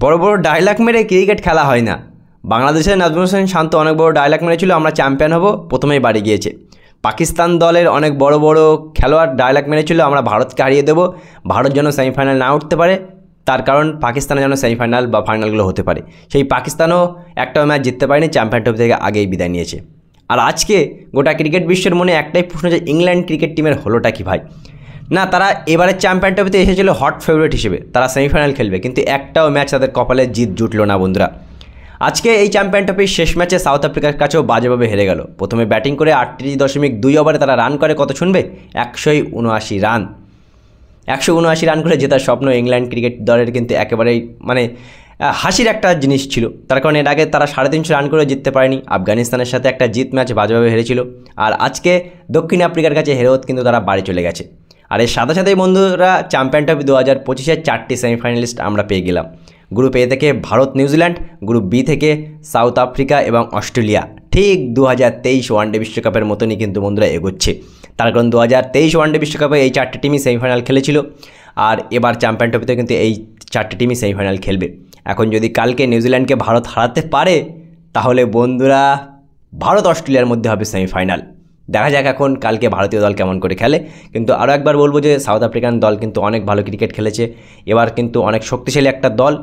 বড় বড় ডায়লগ মেরে ক্রিকেট খেলা হয় না। বাংলাদেশের নাজমুল হোসেন শান্ত অনেক বড় ডায়লগ মেরেছিল, আমরা চ্যাম্পিয়ন হব, প্রথমেই বাড়ি গিয়েছে। পাকিস্তান দলের অনেক বড় বড় খেলোয়াড় ডায়লগ মেরেছিল, আমরা ভারতকে হারিয়ে দেবো, ভারত যেন সেমিফাইনাল না উঠতে পারে, তার কারণ পাকিস্তানে যেন সেমিফাইনাল বা ফাইনালগুলো হতে পারে। সেই পাকিস্তানও একটাও ম্যাচ জিততে পারেনি, চ্যাম্পিয়ন ট্রফি থেকে আগেই বিদায় নিয়েছে। আর আজকে গোটা ক্রিকেট বিশ্বের মনে একটাই প্রশ্ন, যে ইংল্যান্ড ক্রিকেট টিমের হলোটা কি ভাই? না, তারা এবারের চ্যাম্পিয়ন ট্রফিতে এসেছিল হট ফেভারিট হিসেবে, তারা সেমিফাইনাল খেলবে, কিন্তু একটাও ম্যাচ তাদের কপালে জিত জুটলো না বন্ধুরা। আজকে এই চ্যাম্পিয়ন ট্রফির শেষ ম্যাচে সাউথ আফ্রিকার কাছেও বাজেভাবে হেরে গেল। প্রথমে ব্যাটিং করে 38.2 ওভারে তারা রান করে কত শুনবে? 179 রান। 179 রান করে জেতার স্বপ্ন ইংল্যান্ড ক্রিকেট দলের কিন্তু একেবারেই হাসির একটা জিনিস ছিল। তার কারণ এর আগে তারা 350 রান করে জিততে পারেনি, আফগানিস্তানের সাথে একটা জিত ম্যাচ বাজেভাবে হেরেছিল। আর আজকে দক্ষিণ আফ্রিকার কাছে হেরেও কিন্তু তারা বাড়ি চলে গেছে। আর এর সাথে সাথেই বন্ধুরা, চ্যাম্পিয়ন ট্রফি 2025-এর 4টি সেমিফাইনালিস্ট আমরা পেয়ে গেলাম। গ্রুপ এ থেকে ভারত নিউজিল্যান্ড, গ্রুপ বি থেকে সাউথ আফ্রিকা এবং অস্ট্রেলিয়া। ঠিক 2023 ওয়ানডে বিশ্বকাপের মতনই কিন্তু বন্ধুরা এগোচ্ছে। তার কারণ 2023 ওয়ানডে বিশ্বকাপে এই 4টি টিমই সেমিফাইনাল খেলেছিল, আর এবার চ্যাম্পিয়ন ট্রফিতে কিন্তু এই 4টি টিমই সেমিফাইনাল খেলবে। এখন যদি কালকে নিউজিল্যান্ডকে ভারত হারাতে পারে, তাহলে বন্ধুরা ভারত অস্ট্রেলিয়ার মধ্যে হবে সেমিফাইনাল। দেখা যাক এখন কালকে ভারতীয় দল কেমন করে খেলে। কিন্তু আরও একবার বলবো যে সাউথ আফ্রিকান দল কিন্তু অনেক ভালো ক্রিকেট খেলেছে, এবার কিন্তু অনেক শক্তিশালী একটা দল।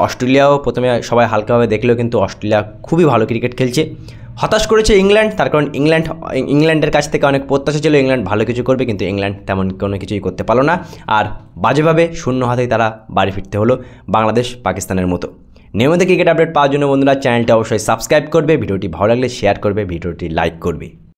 অস্ট্রেলিয়াও প্রথমে সবাই হালকাভাবে দেখলেও কিন্তু অস্ট্রেলিয়া খুবই ভালো ক্রিকেট খেলছে। হতাশ করেছে ইংল্যান্ড, তার কারণ ইংল্যান্ডের কাছ থেকে অনেক প্রত্যাশা ছিল ইংল্যান্ড ভালো কিছু করবে, কিন্তু ইংল্যান্ড তেমন কোনো কিছুই করতে পারলো না। আর বাজেভাবে শূন্য হাতেই তারা বাড়ি ফিরতে হলো, বাংলাদেশ পাকিস্তানের মতো। নিয়মিত ক্রিকেট আপডেট পাওয়ার জন্য বন্ধুরা চ্যানেলটা অবশ্যই সাবস্ক্রাইব করবে, ভিডিওটি ভালো লাগলে শেয়ার করবে, ভিডিওটি লাইক করবে।